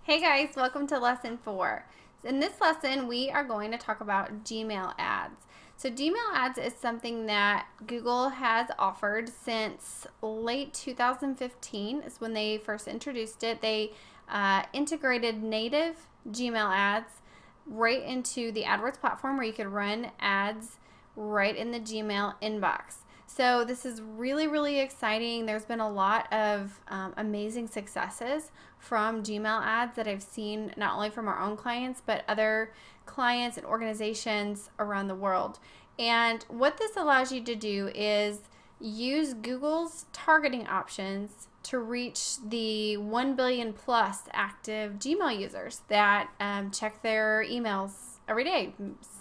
Hey guys, welcome to lesson 4. In this lesson, we are going to talk about Gmail ads. So Gmail ads is something that Google has offered since late 2015 is when they first introduced it. They integrated native Gmail ads right into the AdWords platform where you could run ads right in the Gmail inbox. So this is really, really exciting. There's been a lot of amazing successes from Gmail ads that I've seen not only from our own clients, but other clients and organizations around the world. And what this allows you to do is use Google's targeting options to reach the 1 billion plus active Gmail users that check their emails every day,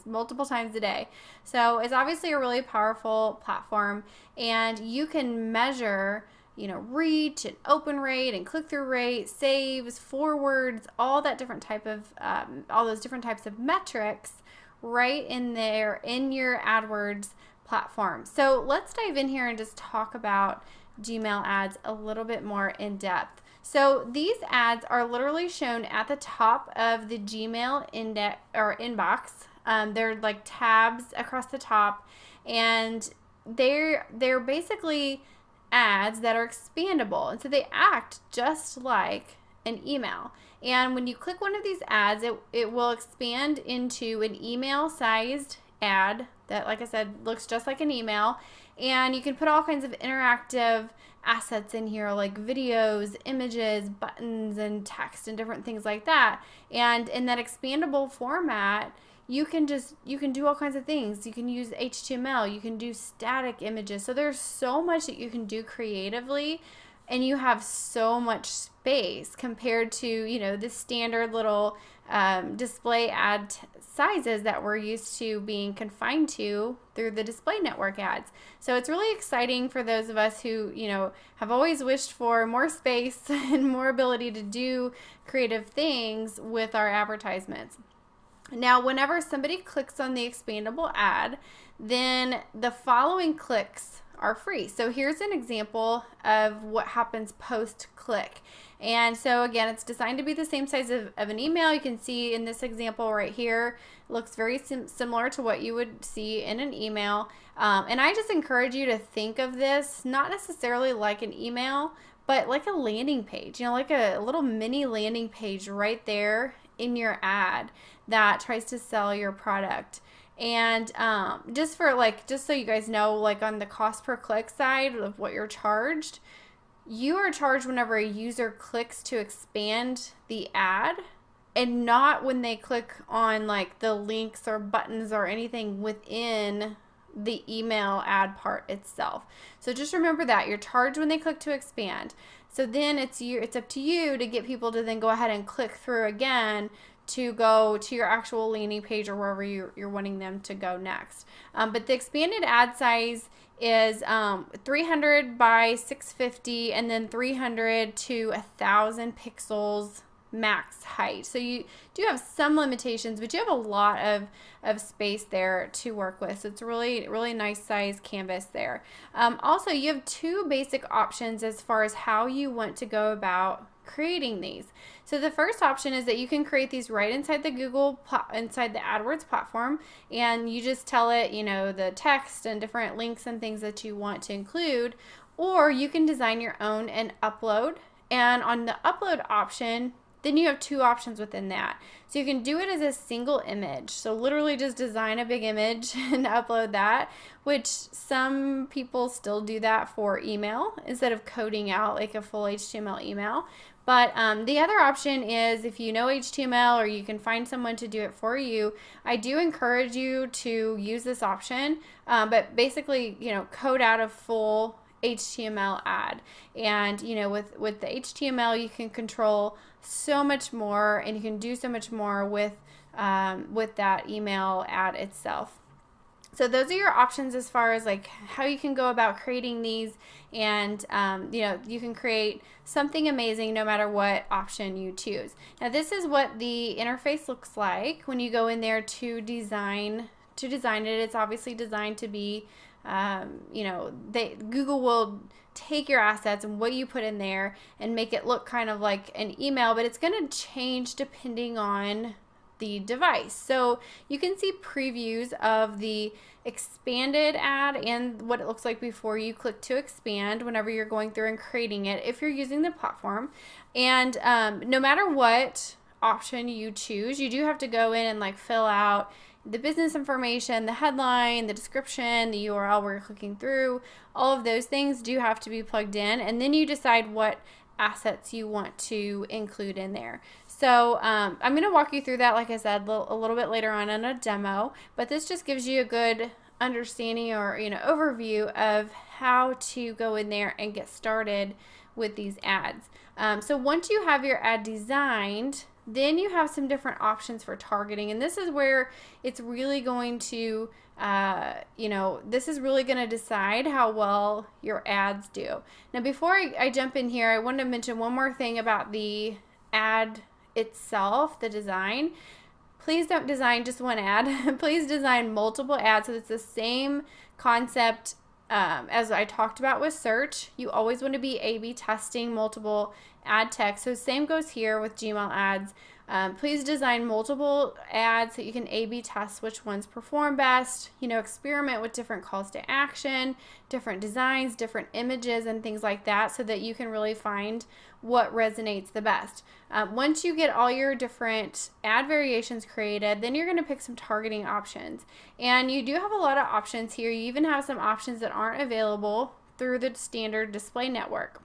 multiple times a day. So it's obviously a really powerful platform, and you can measure reach and open rate and click-through rate, saves, forwards, all those different types of metrics right in there in your AdWords platform. So let's dive in here and just talk about Gmail ads a little bit more in depth. So these ads are literally shown at the top of the Gmail index or inbox. They're like tabs across the top, and they're basically ads that are expandable, and so they act just like an email. And when you click one of these ads, it will expand into an email sized ad that, like I said, looks just like an email. And you can put all kinds of interactive assets in here, like videos, images, buttons, and text, and different things like that. And in that expandable format, you can do all kinds of things. You can use HTML, you can do static images. So there's so much that you can do creatively, and you have so much space compared to the standard little display ad sizes that we're used to being confined to through the display network ads. So it's really exciting for those of us who have always wished for more space and more ability to do creative things with our advertisements. Now, whenever somebody clicks on the expandable ad, then the following clicks are free. So here's an example of what happens post-click. And so again, it's designed to be the same size of an email. You can see in this example right here, it looks very similar to what you would see in an email. And I just encourage you to think of this not necessarily like an email, but like a landing page, like a little mini landing page right there in your ad that tries to sell your product. And just so you guys know, like on the cost per click side of what you're charged, you are charged whenever a user clicks to expand the ad, and not when they click on like the links or buttons or anything within the email ad part itself. So just remember that you're charged when they click to expand. So then it's up to you to get people to then go ahead and click through again to go to your actual landing page or wherever you're wanting them to go next. But the expanded ad size is 300 by 650, and then 300 to 1,000 pixels max height. So you do have some limitations, but you have a lot of space there to work with. So it's a really, really nice size canvas there. Also, you have two basic options as far as how you want to go about creating these. So the first option is that you can create these right inside the inside the AdWords platform, and you just tell it, the text and different links and things that you want to include, or you can design your own and upload. And on the upload option, then you have two options within that. So you can do it as a single image. So literally just design a big image and upload that, which some people still do that for email instead of coding out like a full HTML email. But the other option is, if you know HTML or you can find someone to do it for you, I do encourage you to use this option. But basically, code out a full HTML ad. And with the HTML, you can control so much more, and you can do so much more with that email ad itself. So those are your options as far as like how you can go about creating these, and you can create something amazing no matter what option you choose. Now this is what the interface looks like when you go in there to design it. It's obviously designed to be Google will take your assets and what you put in there and make it look kind of like an email, but it's going to change depending on the device. So you can see previews of the expanded ad and what it looks like before you click to expand whenever you're going through and creating it if you're using the platform. And no matter what option you choose, you do have to go in and like fill out the business information, the headline, the description, the URL where you're clicking through. All of those things do have to be plugged in, and then you decide what assets you want to include in there. So I'm going to walk you through that, like I said, a little bit later on in a demo, but this just gives you a good understanding or overview of how to go in there and get started with these ads. So once you have your ad designed, then you have some different options for targeting, and this is where it's really going to this is really going to decide how well your ads do. Now, before I jump in here, I want to mention one more thing about the ad itself, the design. Please don't design just one ad. Please design multiple ads so it's the same concept as I talked about with search. You always want to be A/B testing multiple ad text. So same goes here with Gmail ads. Please design multiple ads so you can A/B test which ones perform best. Experiment with different calls to action, different designs, different images, and things like that so that you can really find what resonates the best. Once you get all your different ad variations created, then you're going to pick some targeting options. And you do have a lot of options here. You even have some options that aren't available through the standard display network.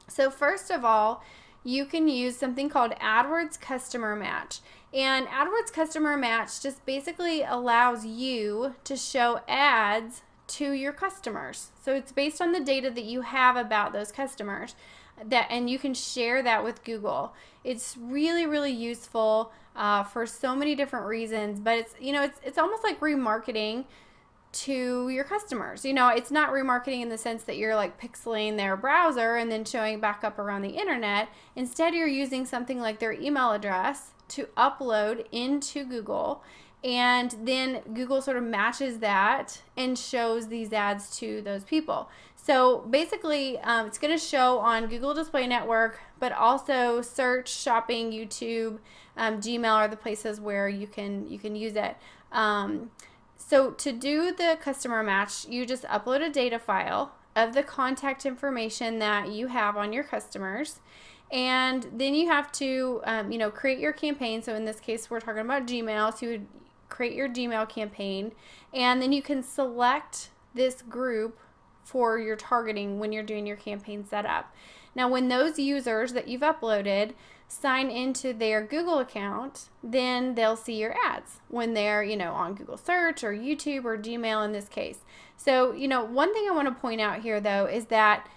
So first of all, you can use something called AdWords Customer Match. And AdWords Customer Match just basically allows you to show ads to your customers. So it's based on the data that you have about those customers, and you can share that with Google. It's really, really useful for so many different reasons, but it's almost like remarketing to your customers. It's not remarketing in the sense that you're like pixeling their browser and then showing back up around the internet. Instead, you're using something like their email address to upload into Google, and then Google sort of matches that and shows these ads to those people. So basically, it's going to show on Google Display Network, but also search, shopping, YouTube, Gmail are the places where you can use it. So to do the customer match, you just upload a data file of the contact information that you have on your customers, and then you have to create your campaign. So in this case, we're talking about Gmail, so you would create your Gmail campaign, and then you can select this group for your targeting when you're doing your campaign setup. Now, when those users that you've uploaded sign into their Google account, then they'll see your ads when they're, on Google search or YouTube or Gmail in this case. So, one thing I want to point out here though is that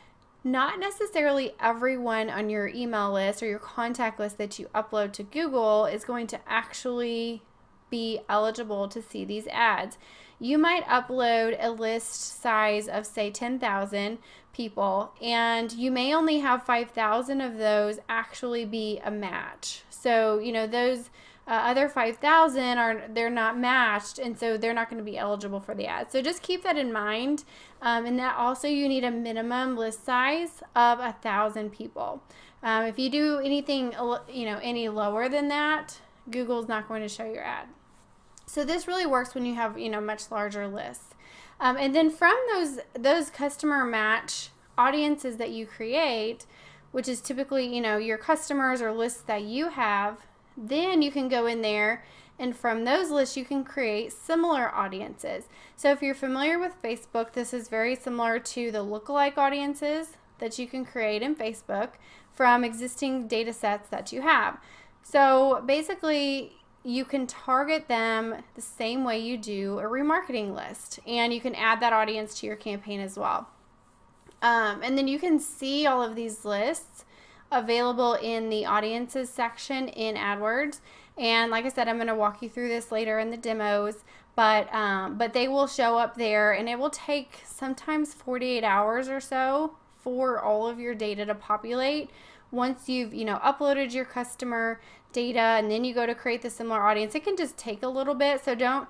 not necessarily everyone on your email list or your contact list that you upload to Google is going to actually be eligible to see these ads. You might upload a list size of say 10,000 people, and you may only have 5,000 of those actually be a match. So those other 5,000 they're not matched, and so they're not going to be eligible for the ad. So just keep that in mind, and that also you need a minimum list size of 1,000 people. If you do anything any lower than that, Google's not going to show your ad. So this really works when you have much larger lists. And then from those customer match audiences that you create, which is typically your customers or lists that you have, then you can go in there and from those lists you can create similar audiences. So if you're familiar with Facebook, this is very similar to the lookalike audiences that you can create in Facebook from existing data sets that you have. So basically, you can target them the same way you do a remarketing list, and you can add that audience to your campaign as well. And then you can see all of these lists available in the audiences section in AdWords. And like I said, I'm going to walk you through this later in the demos, but they will show up there, and it will take sometimes 48 hours or so for all of your data to populate once you've, uploaded your customer data and then you go to create the similar audience, it can just take a little bit. So don't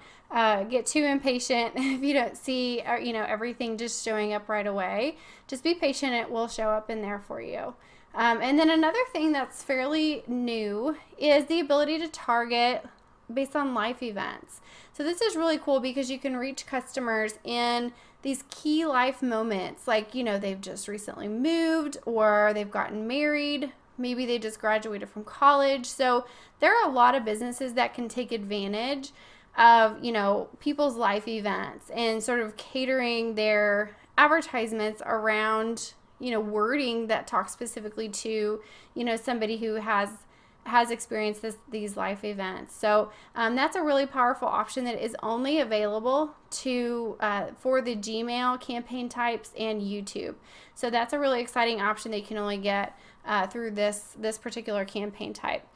get too impatient if you don't see, everything just showing up right away. Just be patient. It will show up in there for you. And then another thing that's fairly new is the ability to target based on life events. So this is really cool because you can reach customers in these key life moments, like, they've just recently moved or they've gotten married. Maybe they just graduated from college. So there are a lot of businesses that can take advantage of, people's life events and sort of catering their advertisements around, wording that talks specifically to, somebody who has experienced these life events. So that's a really powerful option that is only available for the Gmail campaign types and YouTube. So that's a really exciting option that you can only get through this particular campaign type.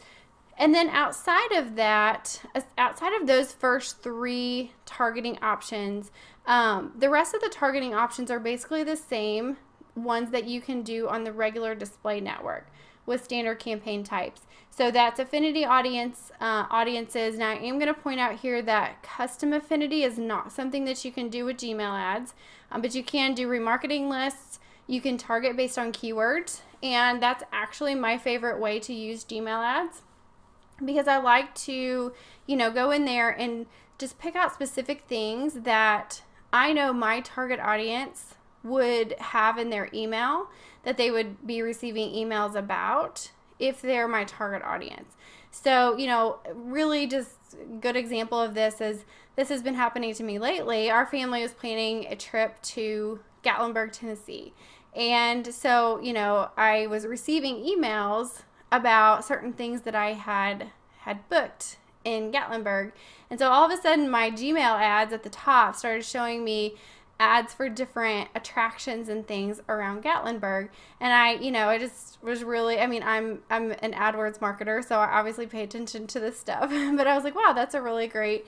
And then outside of those first 3 targeting options, the rest of the targeting options are basically the same ones that you can do on the regular display network with standard campaign types. So that's affinity audiences. Now I am going to point out here that custom affinity is not something that you can do with Gmail ads, but you can do remarketing lists. You can target based on keywords, and that's actually my favorite way to use Gmail ads because I like to, go in there and just pick out specific things that I know my target audience would have in their email that they would be receiving emails about if they're my target audience. So, really just good example of this is this has been happening to me lately. Our family was planning a trip to Gatlinburg, Tennessee. And so, I was receiving emails about certain things that I had booked in Gatlinburg. And so all of a sudden my Gmail ads at the top started showing me ads for different attractions and things around Gatlinburg. And I just was really, I'm an AdWords marketer, so I obviously pay attention to this stuff. But I was like, wow, that's a really great,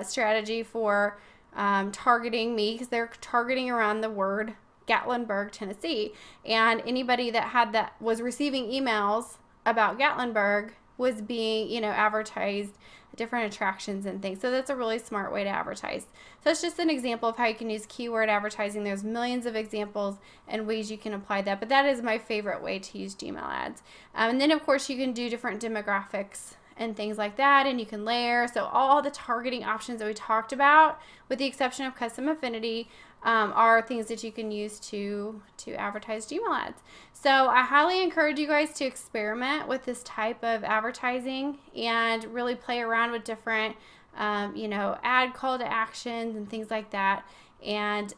strategy for targeting me because they're targeting around the word Gatlinburg, Tennessee. And anybody that was receiving emails about Gatlinburg was being, advertised different attractions and things. So that's a really smart way to advertise. So it's just an example of how you can use keyword advertising. There's millions of examples and ways you can apply that, but that is my favorite way to use Gmail ads. And then of course you can do different demographics and things like that, and you can layer. So all the targeting options that we talked about, with the exception of custom affinity, are things that you can use to advertise Gmail ads. So I highly encourage you guys to experiment with this type of advertising and really play around with different, ad call to actions and things like that. And,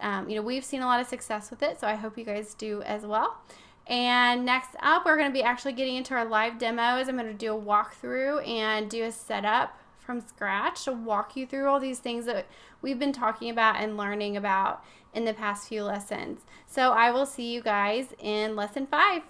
we've seen a lot of success with it, so I hope you guys do as well. And next up, we're going to be actually getting into our live demos. I'm going to do a walkthrough and do a setup from scratch to walk you through all these things that we've been talking about and learning about in the past few lessons. So I will see you guys in lesson 5.